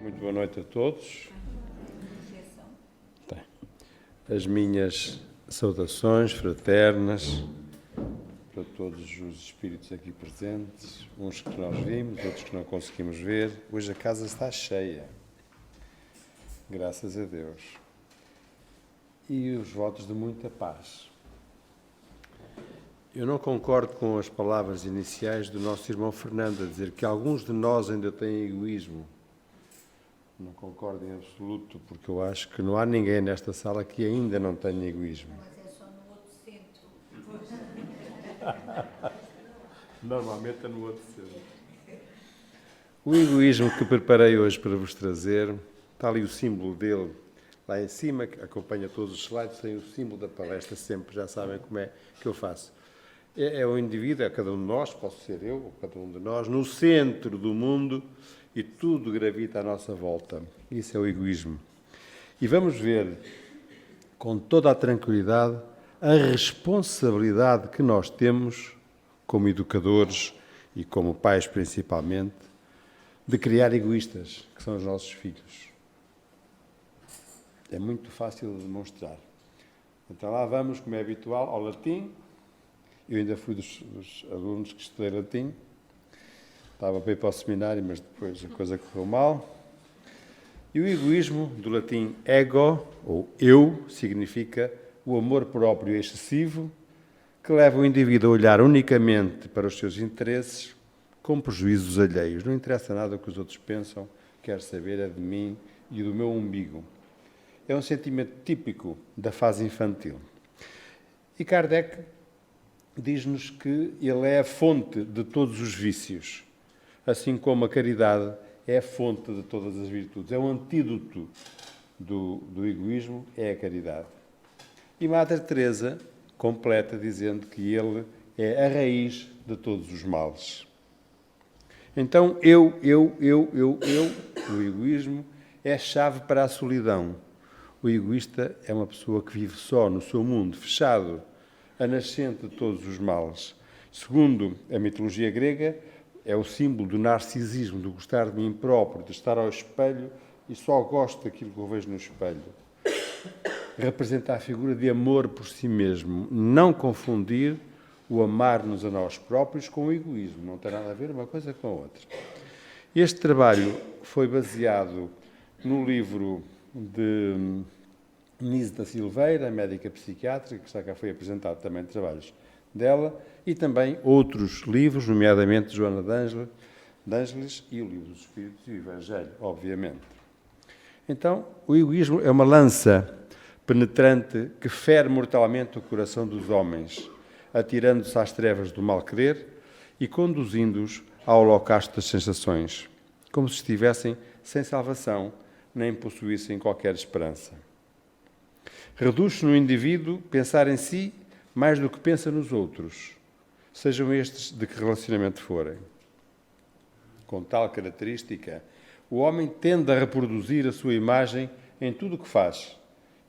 Muito boa noite a todos. As minhas saudações fraternas para todos os espíritos aqui presentes, uns que nós vimos, outros que não conseguimos ver. Hoje a casa está cheia, graças a Deus. E os votos de muita paz. Eu não concordo com as palavras iniciais do nosso irmão Fernando, a dizer que alguns de nós ainda têm egoísmo. Não concordo em absoluto, porque eu acho que não há ninguém nesta sala que ainda não tenha egoísmo. Mas é só no outro centro. Normalmente é no outro centro. O egoísmo que preparei hoje para vos trazer, está ali o símbolo dele, lá em cima, que acompanha todos os slides, tem o símbolo da palestra sempre, já sabem como é que eu faço. É o indivíduo, é cada um de nós, posso ser eu, ou cada um de nós, no centro do mundo, e tudo gravita à nossa volta. Isso é o egoísmo. E vamos ver, com toda a tranquilidade, a responsabilidade que nós temos, como educadores e como pais principalmente, de criar egoístas, que são os nossos filhos. É muito fácil de demonstrar. Então lá vamos, como é habitual, ao latim. Eu ainda fui dos alunos que estudei latim. Estava para ir para o seminário, mas depois a coisa correu mal. E o egoísmo, do latim ego, ou eu, significa o amor próprio excessivo, que leva o indivíduo a olhar unicamente para os seus interesses, com prejuízos alheios. Não interessa nada o que os outros pensam, quer saber é de mim e do meu umbigo. É um sentimento típico da fase infantil. E Kardec diz-nos que ele é a fonte de todos os vícios, assim como a caridade é a fonte de todas as virtudes. É o antídoto do egoísmo, é a caridade. E Madre Teresa completa dizendo que ele é a raiz de todos os males. Então, o egoísmo é a chave para a solidão. O egoísta é uma pessoa que vive só no seu mundo, fechado, a nascente de todos os males. Segundo a mitologia grega, é o símbolo do narcisismo, do gostar de mim próprio, de estar ao espelho e só gosto daquilo que eu vejo no espelho. Representa a figura de amor por si mesmo. Não confundir o amar-nos a nós próprios com o egoísmo. Não tem nada a ver uma coisa com a outra. Este trabalho foi baseado no livro de Nise da Silveira, médica psiquiátrica, que já cá foi apresentado também trabalhos dela, e também outros livros, nomeadamente Joana de Ângeles e o Livro dos Espíritos e o Evangelho, obviamente. Então, o egoísmo é uma lança penetrante que fere mortalmente o coração dos homens, atirando-se às trevas do mal-querer e conduzindo-os ao holocausto das sensações, como se estivessem sem salvação, nem possuíssem qualquer esperança. Reduz-se no indivíduo pensar em si mais do que pensa nos outros, sejam estes de que relacionamento forem. Com tal característica, o homem tende a reproduzir a sua imagem em tudo o que faz,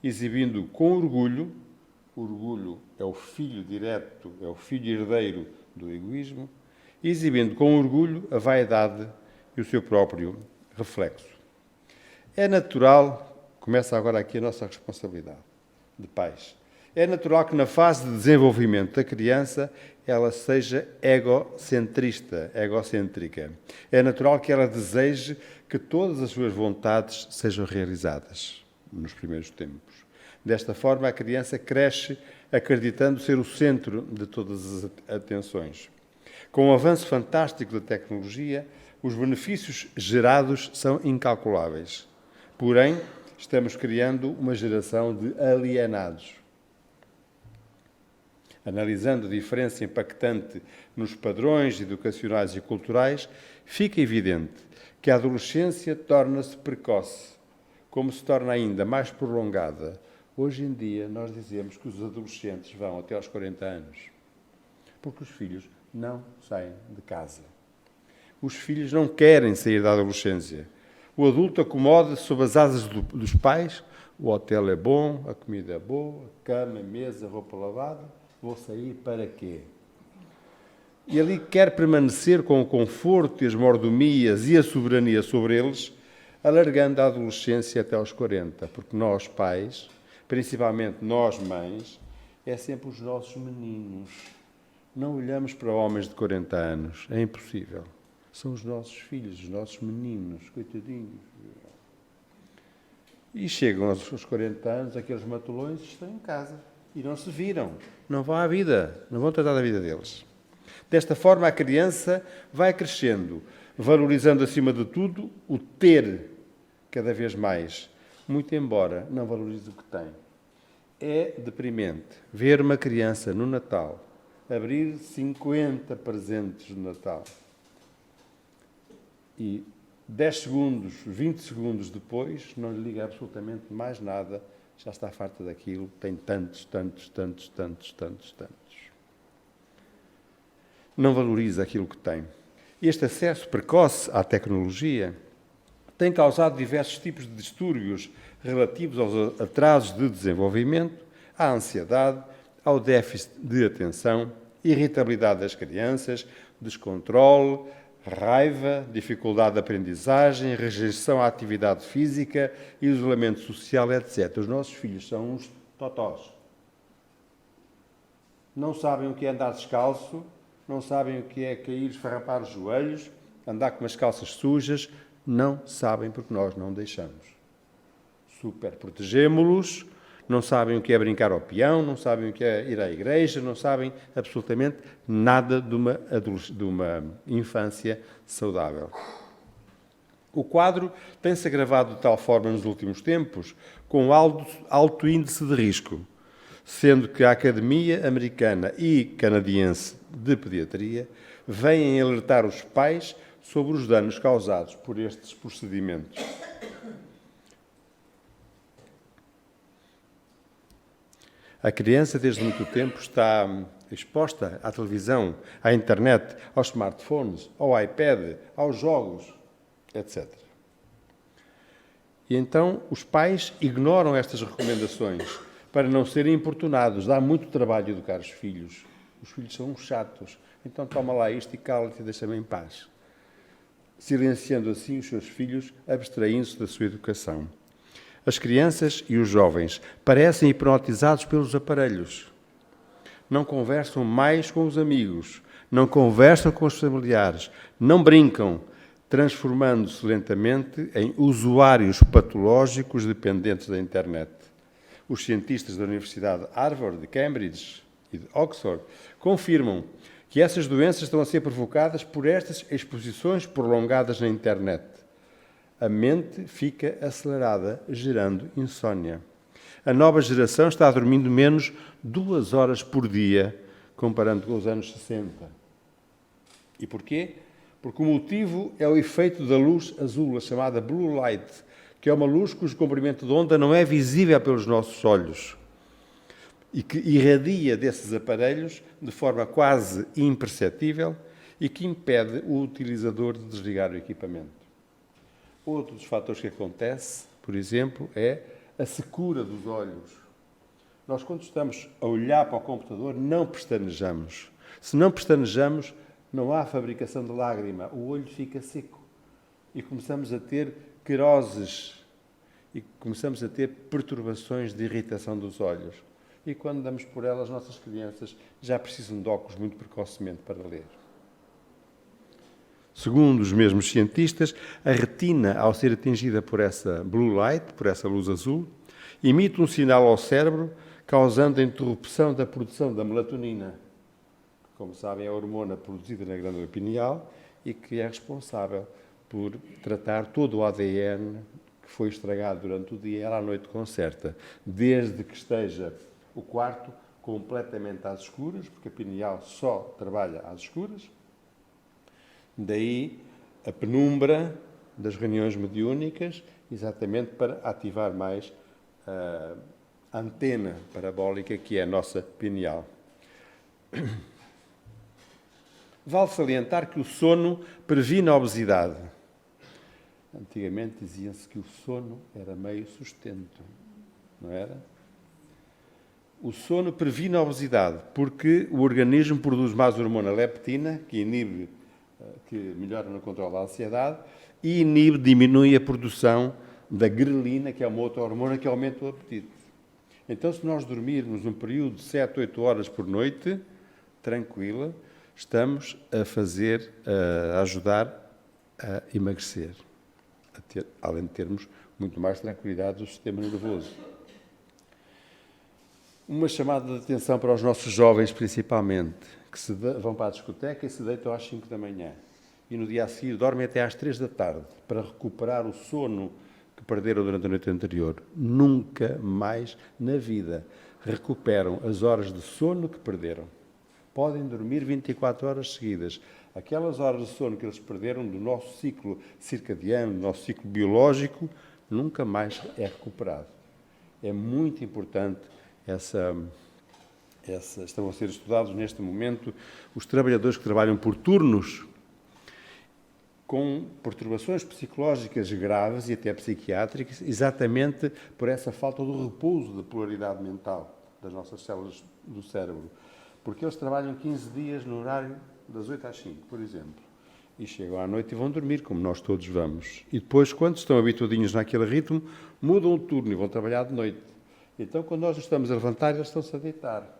exibindo com orgulho é o filho direto, é o filho herdeiro do egoísmo, exibindo com orgulho a vaidade e o seu próprio reflexo. É natural, começa agora aqui a nossa responsabilidade de pais, é natural que na fase de desenvolvimento da criança ela seja egocêntrica. É natural que ela deseje que todas as suas vontades sejam realizadas nos primeiros tempos. Desta forma, a criança cresce acreditando ser o centro de todas as atenções. Com o avanço fantástico da tecnologia, os benefícios gerados são incalculáveis. Porém, estamos criando uma geração de alienados. Analisando a diferença impactante nos padrões educacionais e culturais, fica evidente que a adolescência torna-se precoce, como se torna ainda mais prolongada. Hoje em dia, nós dizemos que os adolescentes vão até aos 40 anos, porque os filhos não saem de casa. Os filhos não querem sair da adolescência. O adulto acomoda-se sob as asas dos pais, o hotel é bom, a comida é boa, a cama, a mesa, a roupa lavada. Vou sair para quê? E ali quer permanecer com o conforto e as mordomias e a soberania sobre eles, alargando a adolescência até aos 40, porque nós, pais, principalmente nós, mães, é sempre os nossos meninos. Não olhamos para homens de 40 anos, é impossível. São os nossos filhos, os nossos meninos, coitadinhos. E chegam aos 40 anos, aqueles matulões estão em casa e não se viram, não vão à vida, não vão tratar da vida deles. Desta forma, a criança vai crescendo, valorizando acima de tudo o ter cada vez mais, muito embora não valorize o que tem. É deprimente ver uma criança no Natal abrir 50 presentes no Natal e 10 segundos, 20 segundos depois, não lhe liga absolutamente mais nada, já está farta daquilo, tem tantos. Não valoriza aquilo que tem. Este acesso precoce à tecnologia tem causado diversos tipos de distúrbios relativos aos atrasos de desenvolvimento, à ansiedade, ao déficit de atenção, irritabilidade das crianças, descontrole, raiva, dificuldade de aprendizagem, rejeição à atividade física, isolamento social, etc. Os nossos filhos são uns totós. Não sabem o que é andar descalço, não sabem o que é cair, esfarrapar os joelhos, andar com as calças sujas, não sabem porque nós não deixamos. Super protegemo-los, não sabem o que é brincar ao peão, não sabem o que é ir à igreja, não sabem absolutamente nada de uma infância saudável. O quadro tem-se agravado de tal forma nos últimos tempos, com alto índice de risco, sendo que a Academia Americana e Canadiense de Pediatria vêm alertar os pais sobre os danos causados por estes procedimentos. A criança, desde muito tempo, está exposta à televisão, à internet, aos smartphones, ao iPad, aos jogos, etc. E então os pais ignoram estas recomendações para não serem importunados. Dá muito trabalho educar os filhos. Os filhos são uns chatos. Então toma lá isto e cala-te e deixa-me em paz. Silenciando assim os seus filhos, abstraindo-se da sua educação. As crianças e os jovens parecem hipnotizados pelos aparelhos. Não conversam mais com os amigos, não conversam com os familiares, não brincam, transformando-se lentamente em usuários patológicos dependentes da internet. Os cientistas da Universidade de Harvard, de Cambridge e de Oxford confirmam que essas doenças estão a ser provocadas por estas exposições prolongadas na internet. A mente fica acelerada, gerando insónia. A nova geração está dormindo menos 2 horas por dia, comparando com os anos 60. E porquê? Porque o motivo é o efeito da luz azul, a chamada blue light, que é uma luz cujo comprimento de onda não é visível pelos nossos olhos e que irradia desses aparelhos de forma quase imperceptível e que impede o utilizador de desligar o equipamento. Outro dos fatores que acontece, por exemplo, é a secura dos olhos. Nós, quando estamos a olhar para o computador, não pestanejamos. Se não pestanejamos, não há fabricação de lágrima. O olho fica seco. E começamos a ter queroses. E começamos a ter perturbações de irritação dos olhos. E quando damos por elas, as nossas crianças já precisam de óculos muito precocemente para ler. Segundo os mesmos cientistas, a retina, ao ser atingida por essa blue light, por essa luz azul, emite um sinal ao cérebro, causando a interrupção da produção da melatonina, que, como sabem, é a hormona produzida na glândula pineal e que é responsável por tratar todo o ADN que foi estragado durante o dia e ela à noite conserta, desde que esteja o quarto completamente às escuras, porque a pineal só trabalha às escuras. Daí a penumbra das reuniões mediúnicas, exatamente para ativar mais a antena parabólica que é a nossa pineal. Vale salientar que o sono previne a obesidade. Antigamente dizia-se que o sono era meio sustento, não era? O sono previne a obesidade porque o organismo produz mais hormona leptina, que inibe que melhora no controle da ansiedade e diminui a produção da grelina, que é uma outra hormona que aumenta o apetite. Então, se nós dormirmos um período de 7, 8 horas por noite, tranquila, estamos a ajudar a emagrecer, além de termos muito mais tranquilidade do sistema nervoso. Uma chamada de atenção para os nossos jovens, principalmente, que vão para a discoteca e se deitam às 5 da manhã. E no dia a seguir dormem até às 3 da tarde, para recuperar o sono que perderam durante a noite anterior. Nunca mais na vida recuperam as horas de sono que perderam. Podem dormir 24 horas seguidas. Aquelas horas de sono que eles perderam do nosso ciclo circadiano, do nosso ciclo biológico, nunca mais é recuperado. É muito importante estão a ser estudados neste momento os trabalhadores que trabalham por turnos com perturbações psicológicas graves e até psiquiátricas, exatamente por essa falta do repouso da polaridade mental das nossas células do cérebro. Porque eles trabalham 15 dias no horário das 8 às 5, por exemplo, e chegam à noite e vão dormir, como nós todos vamos. E depois, quando estão habituadinhos naquele ritmo, mudam o turno e vão trabalhar de noite. Então, quando nós nos estamos a levantar, eles estão-se a deitar.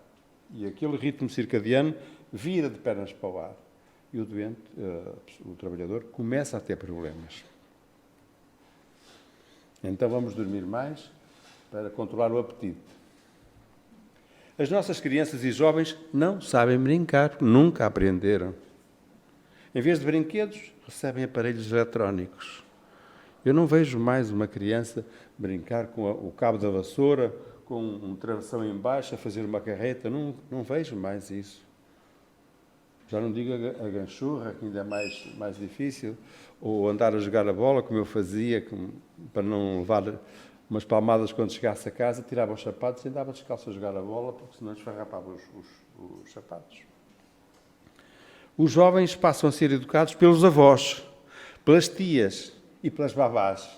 E aquele ritmo circadiano vira de pernas para o ar. E o doente, o trabalhador, começa a ter problemas. Então, vamos dormir mais para controlar o apetite. As nossas crianças e jovens não sabem brincar, nunca aprenderam. Em vez de brinquedos, recebem aparelhos eletrónicos. Eu não vejo mais uma criança brincar com o cabo da vassoura, com um travessão em baixo, a fazer uma carreta. Não vejo mais isso. Já não digo a ganchurra, que ainda é mais difícil, ou andar a jogar a bola, como eu fazia, para não levar umas palmadas quando chegasse a casa, tirava os sapatos e andava descalço a jogar a bola, porque senão esfarrapava os sapatos. Os jovens passam a ser educados pelos avós, pelas tias e pelas babás,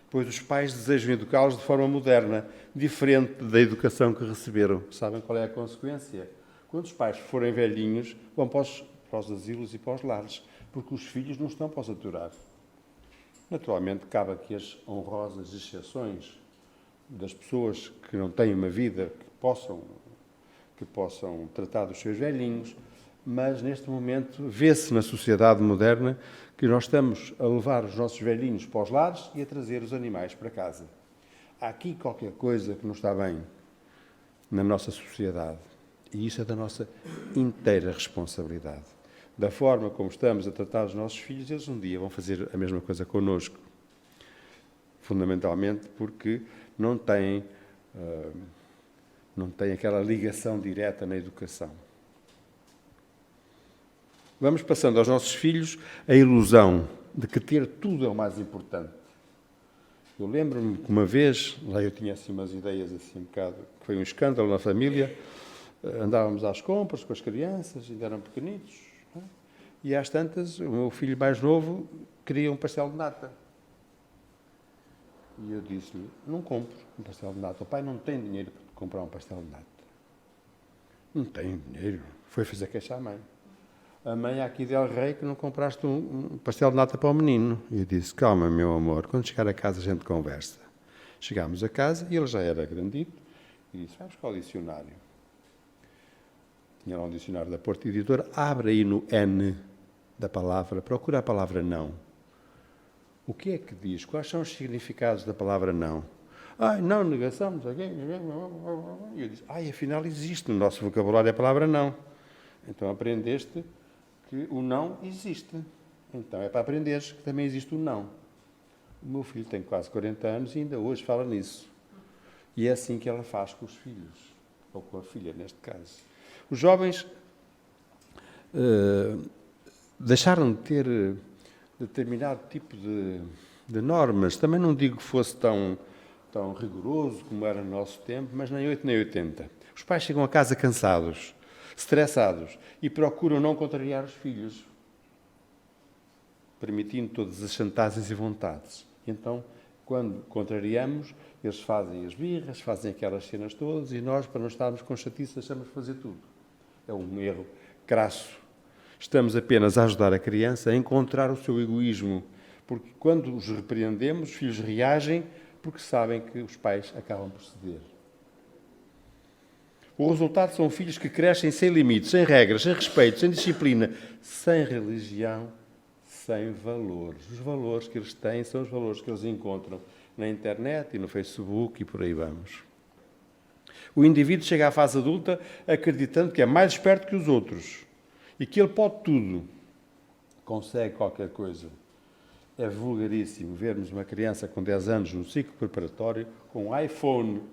pois os pais desejam educá-los de forma moderna, diferente da educação que receberam. Sabem qual é a consequência? Quando os pais forem velhinhos, vão para os asilos e para os lares, porque os filhos não estão para os aturar. Naturalmente, cabe aqui as honrosas exceções das pessoas que não têm uma vida que possam tratar dos seus velhinhos, mas neste momento vê-se na sociedade moderna que nós estamos a levar os nossos velhinhos para os lares e a trazer os animais para casa. Há aqui qualquer coisa que não está bem na nossa sociedade e isso é da nossa inteira responsabilidade. Da forma como estamos a tratar os nossos filhos, eles um dia vão fazer a mesma coisa connosco. Fundamentalmente porque não têm aquela ligação direta na educação. Vamos passando aos nossos filhos a ilusão de que ter tudo é o mais importante. Eu lembro-me que uma vez, lá eu tinha assim umas ideias assim um bocado, que foi um escândalo na família, andávamos às compras com as crianças, ainda eram pequenitos, e às tantas, o meu filho mais novo queria um pastel de nata. E eu disse-lhe, não compro um pastel de nata. O pai não tem dinheiro para comprar um pastel de nata. Não tem dinheiro. Foi fazer queixa à mãe. A mãe aqui del Rei que não compraste um pastel de nata para o menino. E eu disse, calma, meu amor, quando chegar a casa a gente conversa. Chegámos a casa e ele já era grandito e disse, vai buscar o dicionário. Tinha lá um dicionário da Porta Editora, abre aí no N da palavra, procura a palavra não. O que é que diz? Quais são os significados da palavra não? Não, negação, não sei o quê. E eu disse, afinal existe no nosso vocabulário a palavra não. Então aprendeste que o não existe. Então é para aprenderes que também existe o não. O meu filho tem quase 40 anos e ainda hoje fala nisso. E é assim que ela faz com os filhos, ou com a filha, neste caso. Os jovens deixaram de ter determinado tipo de normas. Também não digo que fosse tão rigoroso como era no nosso tempo, mas nem 8 nem 80. Os pais chegam a casa cansados, estressados, e procuram não contrariar os filhos, permitindo todas as chantagens e vontades. Então, quando contrariamos, eles fazem as birras, fazem aquelas cenas todas, e nós, para não estarmos com chatice, deixamos de fazer tudo. É um erro crasso, Estamos apenas a ajudar a criança a encontrar o seu egoísmo, porque quando os repreendemos, os filhos reagem porque sabem que os pais acabam por ceder. O resultado são filhos que crescem sem limites, sem regras, sem respeito, sem disciplina, sem religião, sem valores. Os valores que eles têm são os valores que eles encontram na internet e no Facebook e por aí vamos. O indivíduo chega à fase adulta acreditando que é mais esperto que os outros e que ele pode tudo, consegue qualquer coisa. É vulgaríssimo vermos uma criança com 10 anos no ciclo preparatório com um iPhone,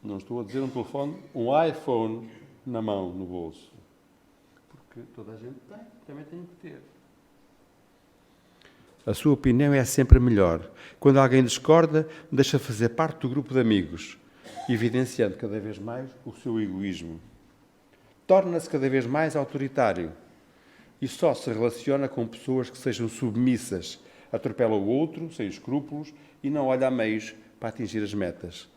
não estou a dizer um telefone, um iPhone na mão, no bolso. Porque toda a gente tem, também tem que ter. A sua opinião é sempre melhor. Quando alguém discorda, deixa fazer parte do grupo de amigos, evidenciando cada vez mais o seu egoísmo. Torna-se cada vez mais autoritário e só se relaciona com pessoas que sejam submissas, atropela o outro, sem escrúpulos, e não olha a meios para atingir as metas.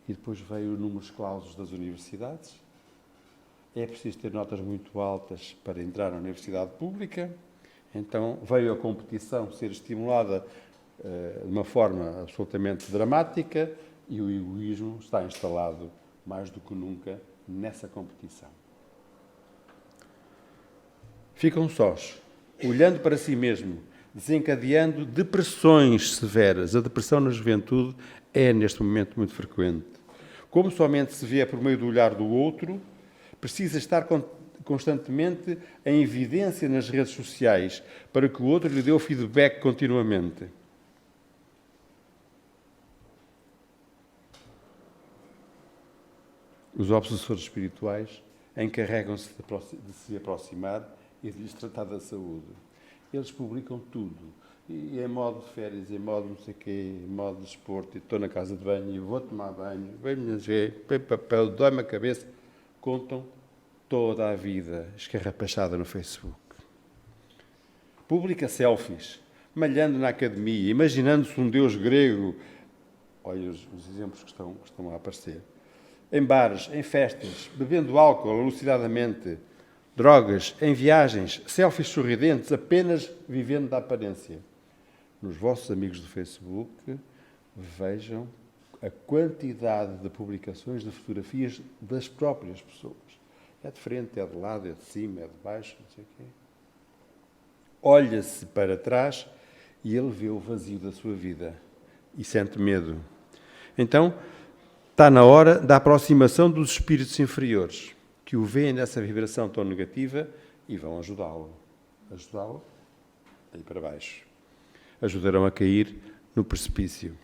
E depois veio o números clausos das universidades. É preciso ter notas muito altas para entrar na universidade pública. Então veio a competição ser estimulada de uma forma absolutamente dramática e o egoísmo está instalado mais do que nunca nessa competição. Ficam sós, olhando para si mesmo, desencadeando depressões severas. A depressão na juventude é, neste momento, muito frequente. Como somente se vê por meio do olhar do outro, precisa estar constantemente em evidência nas redes sociais para que o outro lhe dê o feedback continuamente. Os obsessores espirituais encarregam-se de se aproximar e de lhes tratar da saúde. Eles publicam tudo. E em modo de férias, em modo não sei o quê, em modo de desporto, e estou na casa de banho e vou tomar banho, põe papel, dói-me a cabeça. Contam toda a vida escarrapachada no Facebook. Publica selfies, malhando na academia, imaginando-se um deus grego. Olha os exemplos que estão a aparecer. Em bares, em festas, bebendo álcool alucinadamente, drogas, em viagens, selfies sorridentes, apenas vivendo da aparência. Nos vossos amigos do Facebook, vejam a quantidade de publicações de fotografias das próprias pessoas. É de frente, é de lado, é de cima, é de baixo, não sei o quê. Olha-se para trás e ele vê o vazio da sua vida e sente medo. Então, está na hora da aproximação dos espíritos inferiores, que o veem nessa vibração tão negativa e vão ajudá-lo a ir para baixo. Ajudarão a cair no precipício.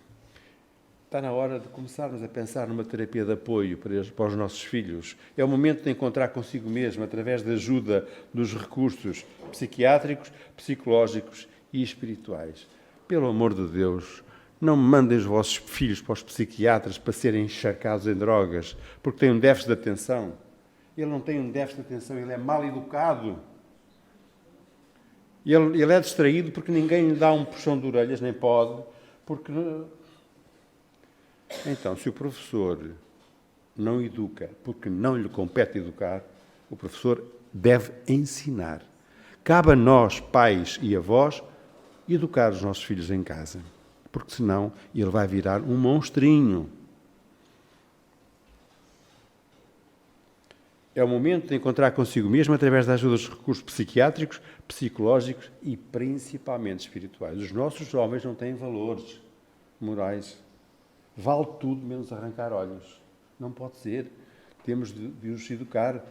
Está na hora de começarmos a pensar numa terapia de apoio para os nossos filhos. É o momento de encontrar consigo mesmo, através da ajuda dos recursos psiquiátricos, psicológicos e espirituais. Pelo amor de Deus, não mandem os vossos filhos para os psiquiatras para serem encharcados em drogas, porque têm um déficit de atenção. Ele não tem um déficit de atenção, ele é mal educado. Ele é distraído porque ninguém lhe dá um puxão de orelhas, nem pode, porque... Então, se o professor não educa porque não lhe compete educar, o professor deve ensinar. Cabe a nós, pais e avós, educar os nossos filhos em casa, porque senão ele vai virar um monstrinho. É o momento de encontrar consigo mesmo através da ajuda dos recursos psiquiátricos, psicológicos e principalmente espirituais. Os nossos jovens não têm valores morais. Vale tudo menos arrancar olhos. Não pode ser. Temos de os educar.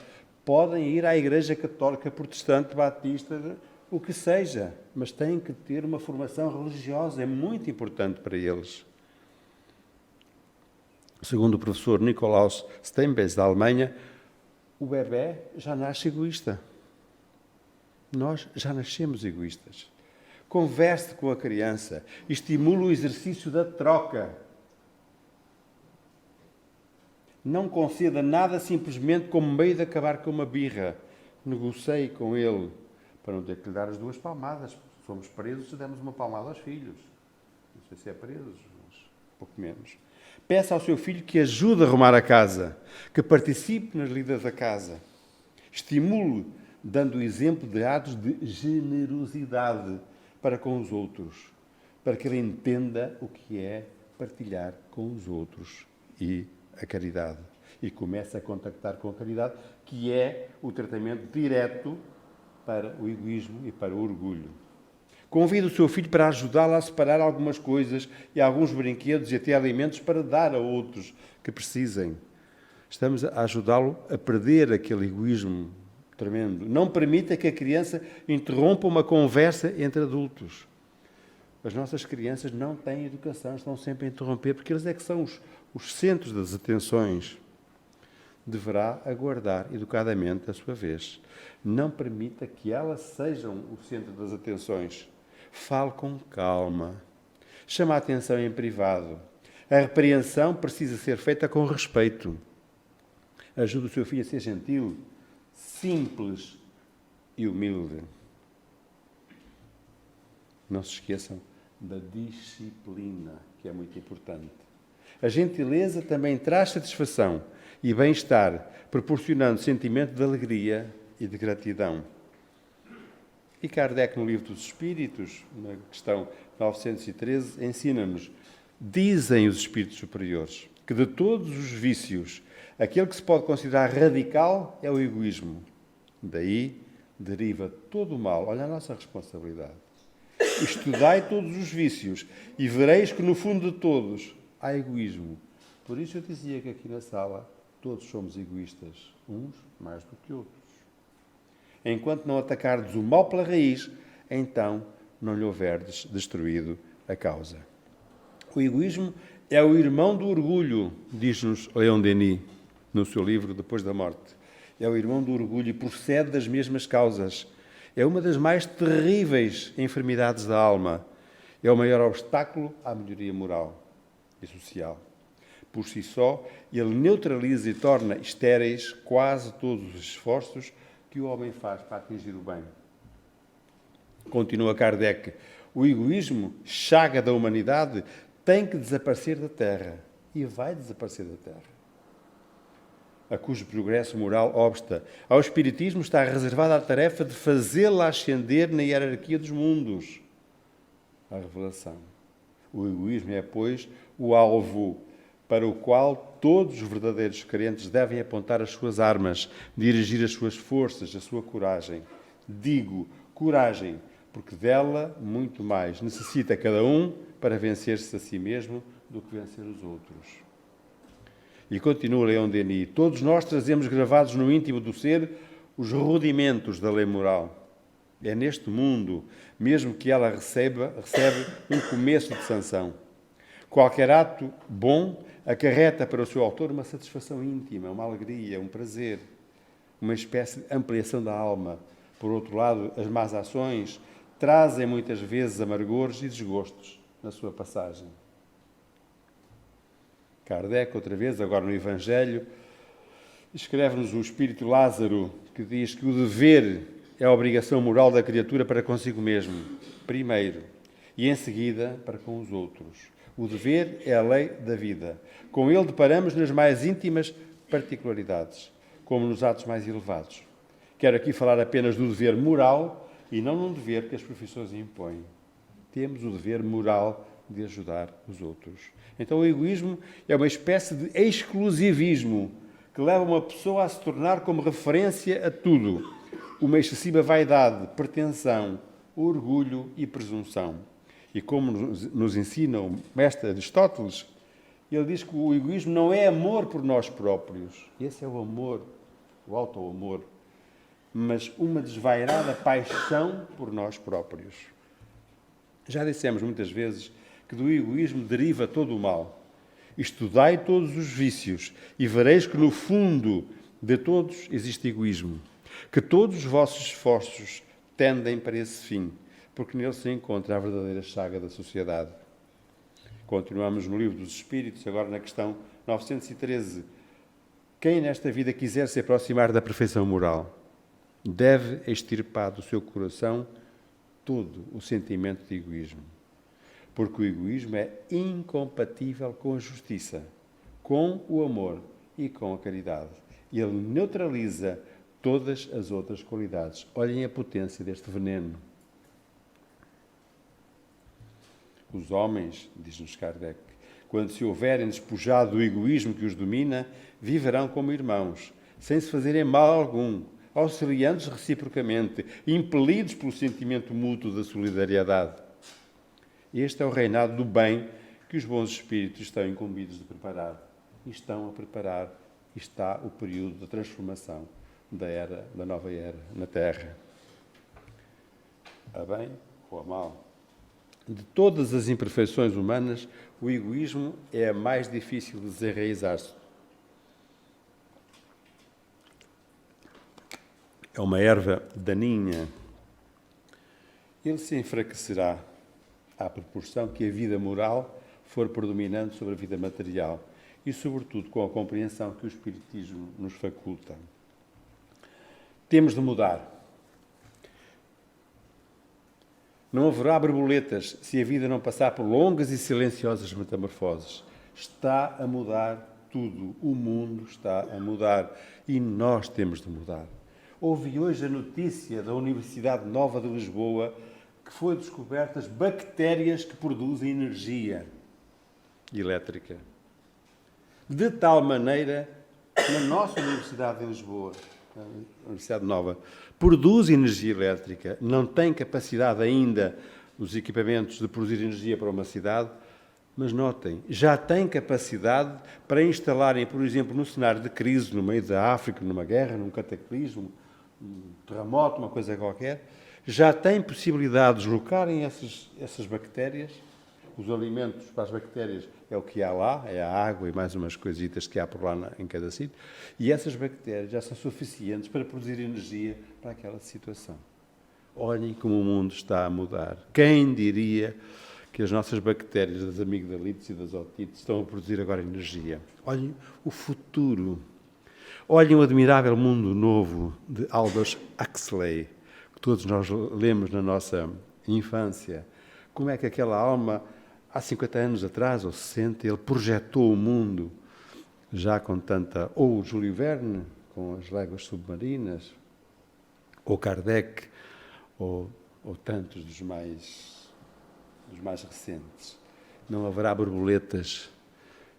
Podem ir à Igreja Católica, Protestante, Batista, o que seja, mas têm que ter uma formação religiosa. É muito importante para eles. Segundo o professor Nikolaus Steinbeck, da Alemanha, o bebé já nasce egoísta. Nós já nascemos egoístas. Converse com a criança. Estimule o exercício da troca. Não conceda nada simplesmente como meio de acabar com uma birra. Negocie com ele, para não ter que lhe dar as duas palmadas. Se somos presos, damos uma palmada aos filhos. Não sei se é presos, mas pouco menos. Peça ao seu filho que ajude a arrumar a casa, que participe nas lidas da casa. Estimule dando o exemplo de atos de generosidade para com os outros, para que ele entenda o que é partilhar com os outros e a caridade. E comece a contactar com a caridade, que é o tratamento direto para o egoísmo e para o orgulho. Convide o seu filho para ajudá-lo a separar algumas coisas e alguns brinquedos e até alimentos para dar a outros que precisem. Estamos a ajudá-lo a perder aquele egoísmo tremendo. Não permita que a criança interrompa uma conversa entre adultos. As nossas crianças não têm educação, estão sempre a interromper, porque eles é que são os centros das atenções. Deverá aguardar educadamente a sua vez. Não permita que elas sejam o centro das atenções. Fale com calma. Chame a atenção em privado. A repreensão precisa ser feita com respeito. Ajude o seu filho a ser gentil, simples e humilde. Não se esqueçam da disciplina, que é muito importante. A gentileza também traz satisfação e bem-estar, proporcionando sentimento de alegria e de gratidão. E Kardec, no Livro dos Espíritos, na questão 913, ensina-nos: dizem os espíritos superiores que de todos os vícios, aquele que se pode considerar radical é o egoísmo. Daí deriva todo o mal. Olha a nossa responsabilidade. Estudai todos os vícios e vereis que no fundo de todos há egoísmo. Por isso eu dizia que aqui na sala todos somos egoístas, uns mais do que outros. Enquanto não atacardes o mal pela raiz, então não lhe houverdes destruído a causa. O egoísmo é o irmão do orgulho, diz-nos Leon Denis, no seu livro Depois da Morte. É o irmão do orgulho e procede das mesmas causas. É uma das mais terríveis enfermidades da alma. É o maior obstáculo à melhoria moral e social. Por si só, ele neutraliza e torna estéreis quase todos os esforços que o homem faz para atingir o bem. Continua Kardec: o egoísmo, chaga da humanidade, tem que desaparecer da Terra. E vai desaparecer da Terra. A cujo progresso moral obsta. Ao Espiritismo está reservada a tarefa de fazê-la ascender na hierarquia dos mundos. A revelação. O egoísmo é, pois, o alvo para o qual todos os verdadeiros crentes devem apontar as suas armas, dirigir as suas forças, a sua coragem. Digo coragem, porque dela muito mais necessita cada um para vencer-se a si mesmo do que vencer os outros. E continua Leon Denis: todos nós trazemos gravados no íntimo do ser os rudimentos da lei moral. É neste mundo mesmo que ela recebe um começo de sanção. Qualquer ato bom acarreta para o seu autor uma satisfação íntima, uma alegria, um prazer, uma espécie de ampliação da alma. Por outro lado, as más ações trazem muitas vezes amargores e desgostos na sua passagem. Kardec, outra vez, agora no Evangelho, escreve-nos o Espírito Lázaro, que diz que o dever é a obrigação moral da criatura para consigo mesmo, primeiro, e em seguida para com os outros. O dever é a lei da vida. Com ele deparamos nas mais íntimas particularidades, como nos atos mais elevados. Quero aqui falar apenas do dever moral e não num dever que as profissões impõem. Temos o dever moral de ajudar os outros. Então o egoísmo é uma espécie de exclusivismo que leva uma pessoa a se tornar como referência a tudo. Uma excessiva vaidade, pretensão, orgulho e presunção. E como nos ensina o mestre Aristóteles, ele diz que o egoísmo não é amor por nós próprios. Esse é o amor, o auto-amor. Mas uma desvairada paixão por nós próprios. Já dissemos muitas vezes que do egoísmo deriva todo o mal. Estudai todos os vícios e vereis que no fundo de todos existe egoísmo. Que todos os vossos esforços tendem para esse fim, porque nele se encontra a verdadeira chaga da sociedade. Continuamos no Livro dos Espíritos, agora na questão 913. Quem nesta vida quiser se aproximar da perfeição moral, deve extirpar do seu coração todo o sentimento de egoísmo. Porque o egoísmo é incompatível com a justiça, com o amor e com a caridade. Ele neutraliza todas as outras qualidades. Olhem a potência deste veneno. Os homens, diz-nos Kardec, quando se houverem despojado do egoísmo que os domina, viverão como irmãos, sem se fazerem mal algum, auxiliando-se reciprocamente, impelidos pelo sentimento mútuo da solidariedade. Este é o reinado do bem que os bons espíritos estão incumbidos de preparar. E estão a preparar. E está o período da transformação da nova era na Terra. A bem ou a mal? De todas as imperfeições humanas, o egoísmo é a mais difícil de desenraizar-se. É uma erva daninha. Ele se enfraquecerá à proporção que a vida moral for predominante sobre a vida material e, sobretudo, com a compreensão que o Espiritismo nos faculta. Temos de mudar. Não haverá borboletas se a vida não passar por longas e silenciosas metamorfoses. Está a mudar tudo. O mundo está a mudar e nós temos de mudar. Ouvi hoje a notícia da Universidade Nova de Lisboa que foi descobertas bactérias que produzem energia elétrica. De tal maneira que na nossa Universidade de Lisboa, a Universidade Nova, produz energia elétrica, não tem capacidade ainda os equipamentos de produzir energia para uma cidade, mas notem, já tem capacidade para instalarem, por exemplo, no cenário de crise, no meio da África, numa guerra, num cataclismo, um terremoto, uma coisa qualquer, já tem possibilidade de deslocarem essas bactérias. Os alimentos para as bactérias é o que há lá, é a água e mais umas coisitas que há por lá em cada sítio, e essas bactérias já são suficientes para produzir energia para aquela situação. Olhem como o mundo está a mudar. Quem diria que as nossas bactérias, das amigdalites e das otites, estão a produzir agora energia? Olhem o futuro. Olhem o admirável mundo novo de Aldous Huxley, que todos nós lemos na nossa infância. Como é que aquela alma, há 50 anos atrás, ou 60, ele projetou o mundo, já com tanta... Ou o Júlio Verne, com as léguas submarinas, ou Kardec, ou tantos dos mais recentes. Não haverá borboletas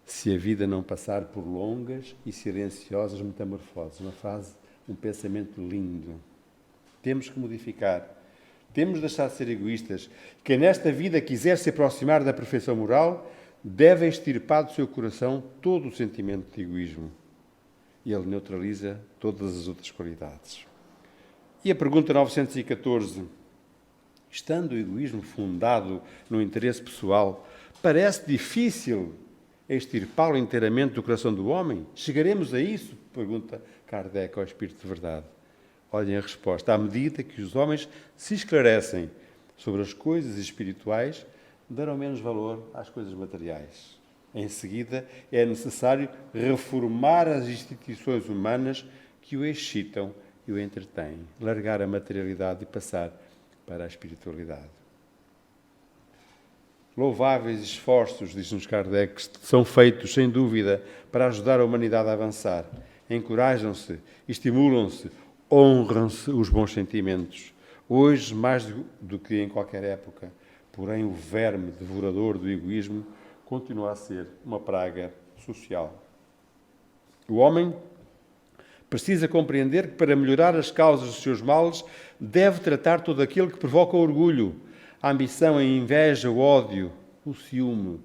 se a vida não passar por longas e silenciosas metamorfoses. Uma frase, um pensamento lindo. Temos que modificar. Temos de deixar de ser egoístas. Quem nesta vida quiser se aproximar da perfeição moral, deve extirpar do seu coração todo o sentimento de egoísmo. E ele neutraliza todas as outras qualidades. E a pergunta 914. Estando o egoísmo fundado no interesse pessoal, parece difícil extirpá-lo inteiramente do coração do homem? Chegaremos a isso? Pergunta Kardec ao Espírito de Verdade. Olhem a resposta. À medida que os homens se esclarecem sobre as coisas espirituais, darão menos valor às coisas materiais. Em seguida, é necessário reformar as instituições humanas que o excitam e o entretêm, largar a materialidade e passar para a espiritualidade. Louváveis esforços, diz-nos Kardec, são feitos, sem dúvida, para ajudar a humanidade a avançar. Encorajam-se, estimulam-se, honram-se os bons sentimentos. Hoje, mais do que em qualquer época, porém, o verme devorador do egoísmo continua a ser uma praga social. O homem precisa compreender que, para melhorar as causas dos seus males, deve tratar todo aquilo que provoca orgulho, a ambição, a inveja, o ódio, o ciúme.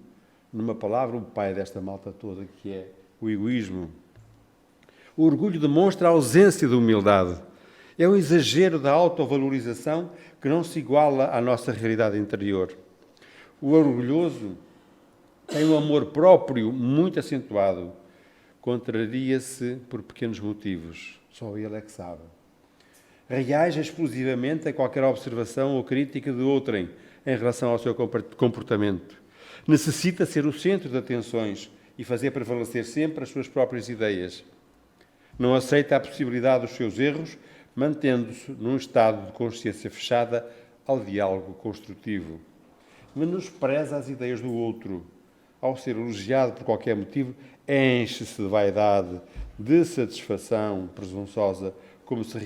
Numa palavra, o pai desta malta toda, que é o egoísmo. O orgulho demonstra a ausência de humildade. É um exagero da autovalorização que não se iguala à nossa realidade interior. O orgulhoso tem um amor próprio muito acentuado. Contraria-se por pequenos motivos. Só ele é que sabe. Reage explosivamente a qualquer observação ou crítica de outrem em relação ao seu comportamento. Necessita ser o centro de atenções e fazer prevalecer sempre as suas próprias ideias. Não aceita a possibilidade dos seus erros, mantendo-se num estado de consciência fechada ao diálogo construtivo. Menospreza as ideias do outro. Ao ser elogiado por qualquer motivo, enche-se de vaidade, de satisfação presunçosa, como se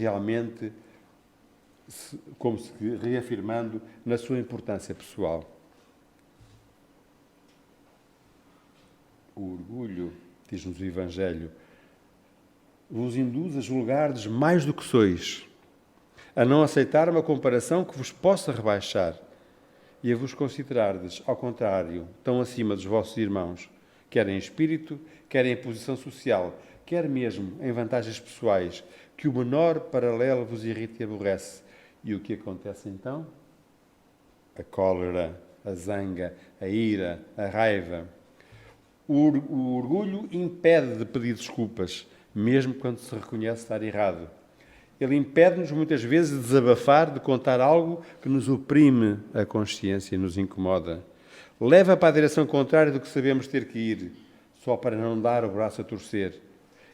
reafirmando na sua importância pessoal. O orgulho, diz-nos o Evangelho, vos induz a julgardes mais do que sois, a não aceitar uma comparação que vos possa rebaixar e a vos considerardes, ao contrário, tão acima dos vossos irmãos, quer em espírito, quer em posição social, quer mesmo em vantagens pessoais, que o menor paralelo vos irrita e aborrece. E o que acontece então? A cólera, a zanga, a ira, a raiva. O orgulho impede de pedir desculpas, mesmo quando se reconhece estar errado. Ele impede-nos muitas vezes de desabafar, de contar algo que nos oprime a consciência e nos incomoda. Leva para a direção contrária do que sabemos ter que ir, só para não dar o braço a torcer.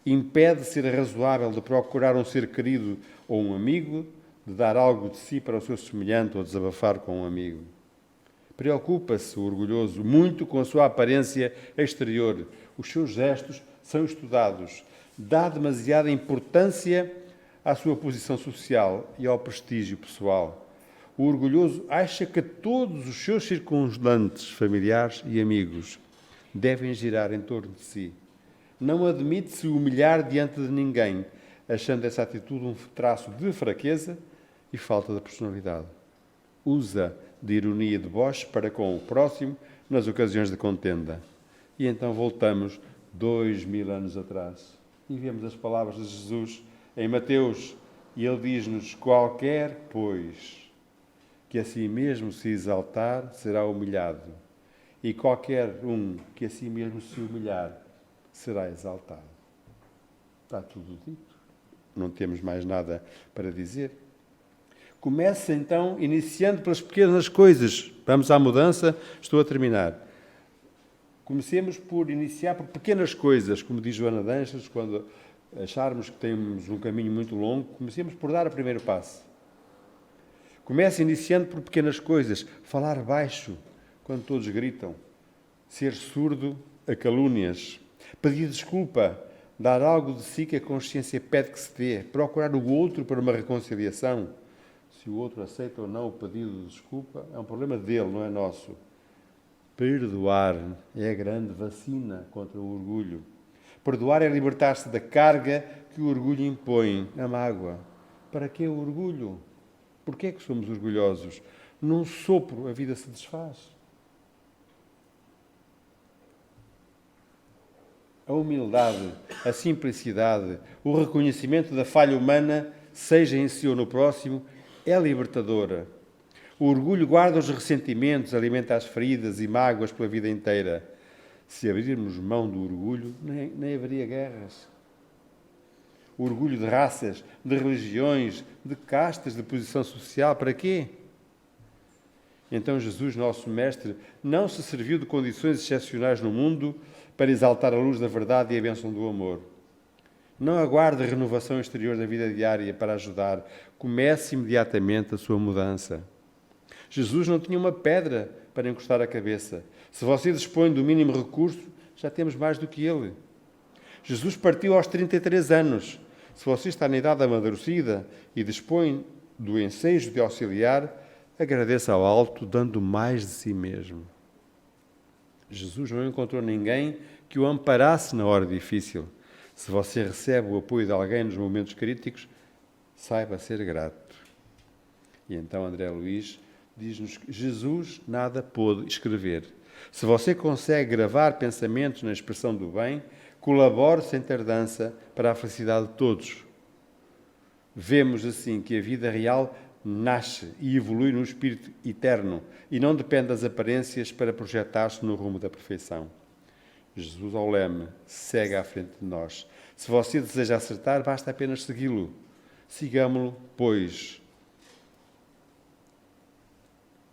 Impede de ser razoável, de procurar um ser querido ou um amigo, de dar algo de si para o seu semelhante ou desabafar com um amigo. Preocupa-se o orgulhoso muito com a sua aparência exterior. Os seus gestos são estudados. Dá demasiada importância à sua posição social e ao prestígio pessoal. O orgulhoso acha que todos os seus circundantes, familiares e amigos devem girar em torno de si. Não admite se humilhar diante de ninguém, achando essa atitude um traço de fraqueza e falta de personalidade. Usa de ironia e deboche para com o próximo nas ocasiões de contenda. E então voltamos 2000 anos atrás e vemos as palavras de Jesus em Mateus, e ele diz-nos: qualquer, pois, que a si mesmo se exaltar, será humilhado, e qualquer um que a si mesmo se humilhar, será exaltado. Está tudo dito. Não temos mais nada para dizer. Começa então iniciando pelas pequenas coisas. Vamos à mudança, estou a terminar. Comecemos por iniciar por pequenas coisas, como diz Joana de Ângeles, quando acharmos que temos um caminho muito longo, comecemos por dar o primeiro passo. Comece iniciando por pequenas coisas. Falar baixo, quando todos gritam. Ser surdo a calúnias. Pedir desculpa. Dar algo de si que a consciência pede que se dê. Procurar o outro para uma reconciliação. Se o outro aceita ou não o pedido de desculpa, é um problema dele, não é nosso. Perdoar é a grande vacina contra o orgulho. Perdoar é libertar-se da carga que o orgulho impõe, a mágoa. Para que o orgulho? Por que é que somos orgulhosos? Num sopro a vida se desfaz. A humildade, a simplicidade, o reconhecimento da falha humana, seja em si ou no próximo, é libertadora. O orgulho guarda os ressentimentos, alimenta as feridas e mágoas pela vida inteira. Se abrirmos mão do orgulho, nem haveria guerras. O orgulho de raças, de religiões, de castas, de posição social, para quê? Então Jesus, nosso Mestre, não se serviu de condições excepcionais no mundo para exaltar a luz da verdade e a bênção do amor. Não aguarde a renovação exterior da vida diária para ajudar. Comece imediatamente a sua mudança. Jesus não tinha uma pedra para encostar a cabeça. Se você dispõe do mínimo recurso, já temos mais do que ele. Jesus partiu aos 33 anos. Se você está na idade amadurecida e dispõe do ensejo de auxiliar, agradeça ao alto, dando mais de si mesmo. Jesus não encontrou ninguém que o amparasse na hora difícil. Se você recebe o apoio de alguém nos momentos críticos, saiba ser grato. E então André Luiz diz-nos que Jesus nada pôde escrever. Se você consegue gravar pensamentos na expressão do bem, colabore sem tardança para a felicidade de todos. Vemos assim que a vida real nasce e evolui no espírito eterno e não depende das aparências para projetar-se no rumo da perfeição. Jesus ao leme, segue à frente de nós. Se você deseja acertar, basta apenas segui-lo. Sigamo-lo, pois.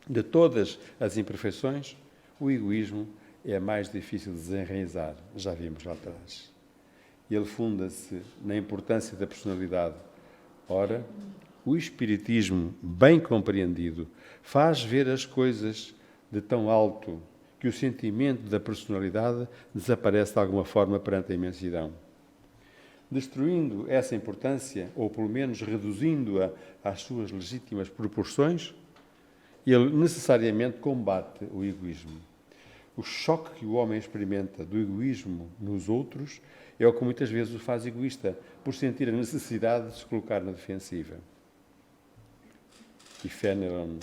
De todas as imperfeições, o egoísmo é a mais difícil de desenraizar, já vimos lá atrás. Ele funda-se na importância da personalidade. Ora, o Espiritismo, bem compreendido, faz ver as coisas de tão alto que o sentimento da personalidade desaparece de alguma forma perante a imensidão. destruindo essa importância, ou pelo menos reduzindo-a às suas legítimas proporções, ele necessariamente combate o egoísmo. O choque que o homem experimenta do egoísmo nos outros é o que muitas vezes o faz egoísta, por sentir a necessidade de se colocar na defensiva. E Fenelon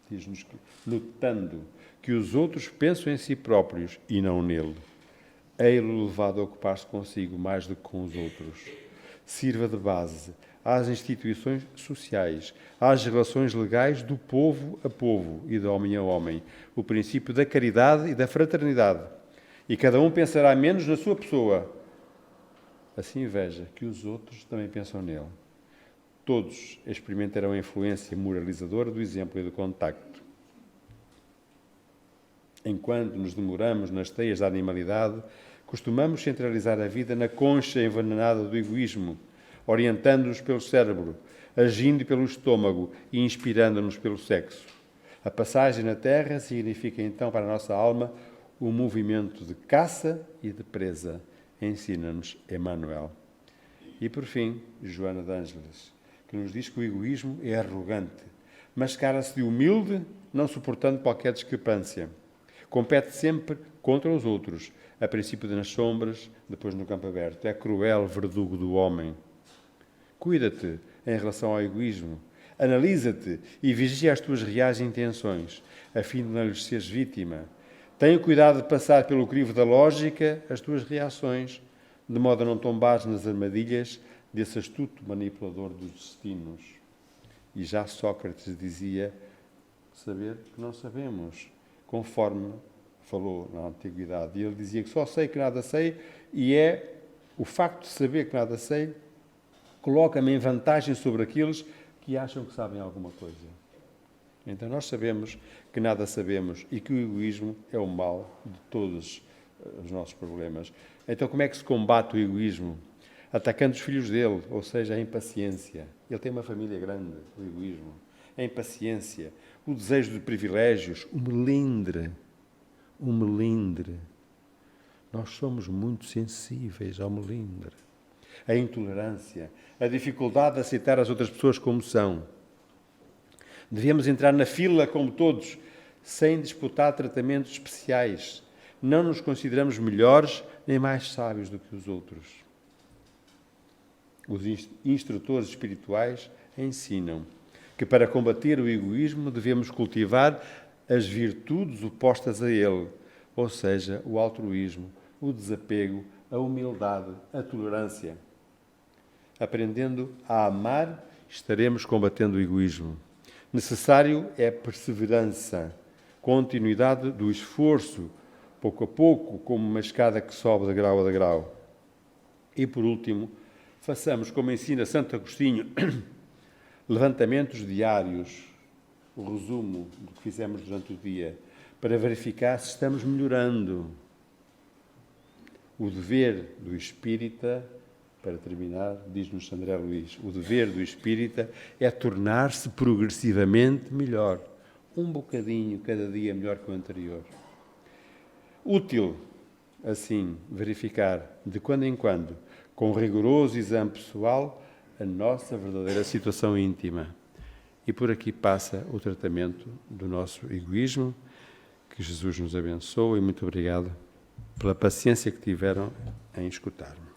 diz-nos que, notando que os outros pensam em si próprios e não nele, ei-lo levado a ocupar-se consigo mais do que com os outros. Sirva de base às instituições sociais, às relações legais do povo a povo e de homem a homem, o princípio da caridade e da fraternidade. E cada um pensará menos na sua pessoa. Assim veja que os outros também pensam nele. Todos experimentarão a influência moralizadora do exemplo e do contacto. Enquanto nos demoramos nas teias da animalidade, costumamos centralizar a vida na concha envenenada do egoísmo, orientando-nos pelo cérebro, agindo pelo estômago e inspirando-nos pelo sexo. A passagem na Terra significa então para a nossa alma o movimento de caça e de presa, ensina-nos Emmanuel. E por fim, Joana de Ângeles, que nos diz que o egoísmo é arrogante, mascara-se de humilde, não suportando qualquer discrepância. Compete sempre contra os outros, a princípio nas sombras, depois no campo aberto. É cruel verdugo do homem. Cuida-te em relação ao egoísmo. Analisa-te e vigia as tuas reais intenções, a fim de não lhes seres vítima. Tenha cuidado de passar pelo crivo da lógica as tuas reações, de modo a não tombares nas armadilhas desse astuto manipulador dos destinos. E já Sócrates dizia saber que não sabemos, conforme falou na Antiguidade. E ele dizia que só sei que nada sei, e é o facto de saber que nada sei coloca-me em vantagem sobre aqueles que acham que sabem alguma coisa. Então nós sabemos que nada sabemos e que o egoísmo é o mal de todos os nossos problemas. Então como é que se combate o egoísmo? Atacando os filhos dele, ou seja, a impaciência. Ele tem uma família grande, o egoísmo. A impaciência, o desejo de privilégios, o melindre. O melindre. Nós somos muito sensíveis ao melindre. A intolerância, a dificuldade de aceitar as outras pessoas como são. Devemos entrar na fila como todos, sem disputar tratamentos especiais. Não nos consideramos melhores nem mais sábios do que os outros. Os instrutores espirituais ensinam que para combater o egoísmo devemos cultivar as virtudes opostas a ele, ou seja, o altruísmo, o desapego, a humildade, a tolerância. Aprendendo a amar, estaremos combatendo o egoísmo. Necessário é perseverança, continuidade do esforço, pouco a pouco, como uma escada que sobe de grau a degrau. E, por último, façamos, como ensina Santo Agostinho, levantamentos diários, o resumo do que fizemos durante o dia, para verificar se estamos melhorando. O dever do espírita, para terminar, diz-nos André Luís, o dever do espírita é tornar-se progressivamente melhor, um bocadinho cada dia melhor que o anterior. Útil, assim, verificar de quando em quando, com rigoroso exame pessoal, a nossa verdadeira situação íntima. E por aqui passa o tratamento do nosso egoísmo. Que Jesus nos abençoe e muito obrigado pela paciência que tiveram em escutar-me.